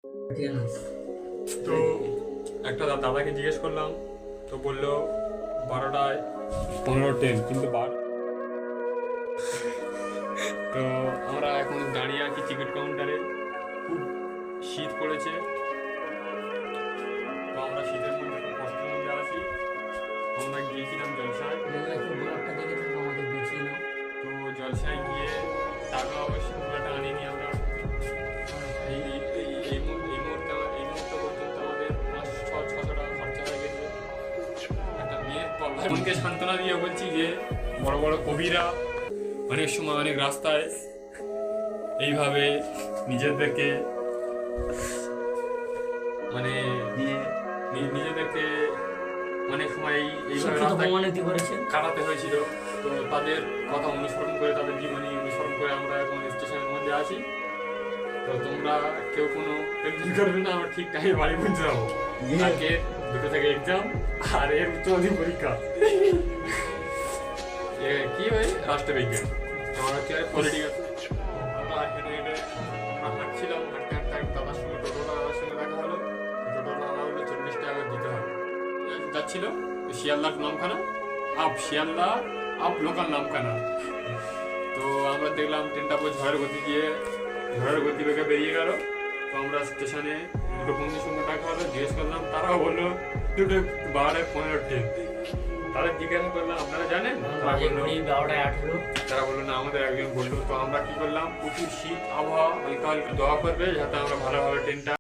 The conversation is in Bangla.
তো একটা দাদাকে জিজ্ঞেস করলাম, তো বললো 12টায় 15 ট্রেন, কিন্তু তো আমরা এখন দাঁড়িয়ে আছি টিকিট কাউন্টারে। খুব শীত পড়েছে, তো আমরা শীতের মধ্যে খুব কষ্টের মধ্যে আছি। আমরা গিয়েছিলাম জলসায়, তো জলসায় গিয়ে টাকা অবশ্য খুব একটা আনিনি আমরা। এই মুহূর্তে পর্যন্ত আমাদের 500-600 টাকা খরচা হয়ে গেছে। একটা মেয়ের মনকে সান্ত্বনা দিয়ে বলছি যে বড় বড় কবিরা অনেক সময় অনেক রাস্তায় এইভাবে নিজেদেরকে মানে নিজেদেরকে অনেক সময় এইভাবে কাটাতে হয়েছিল। তো তাদের কথা অনুসরণ করে, তাদের জীবনী অনুসরণ করে আমরা এখন স্টেশনের মধ্যে আছি। তো তোমরা কেউ কোনো টেনশন করবে না, আমরা ঠিক টাইমে বাড়ি পৌঁছে যাবো। আজকে 2টো থেকে এক্সাম, আর এর উচ্চ মাধ্যমিক পরীক্ষা। কি হয় রাষ্ট্রবিজ্ঞান, আমার হচ্ছে পলিটিক্যাল। আমরা হেঁটে হেঁটে হাঁটছিলাম, হাঁটতে হাঁটতে দাদার সঙ্গে দাদার সঙ্গে দেখা হলো। টোটোটা হলো 40 টাকা দিতে হবে। যাচ্ছিল শিয়ালদা নামখানা শিয়ালদা লোকাল নামখানা। তো আমরা দেখলাম ট্রেনটা পুরো ঝড়ের গতিবেগে বেরিয়ে গেল। তো আমরা স্টেশনে 2টো বন্ধুর সঙ্গে দেখা হলো, জিজ্ঞেস করলাম, তারাও বললো 12:15 ট্রেন। তাদের জিজ্ঞাসা করলাম আপনারা জানেন? তারা বললো না, আমাদের একজন বললো। তো আমরা কি করলাম, প্রচুর শীত আবহাওয়া, হালকা হালকা দোয়া করবে যাতে আমরা ভালোভাবে ট্রেনটা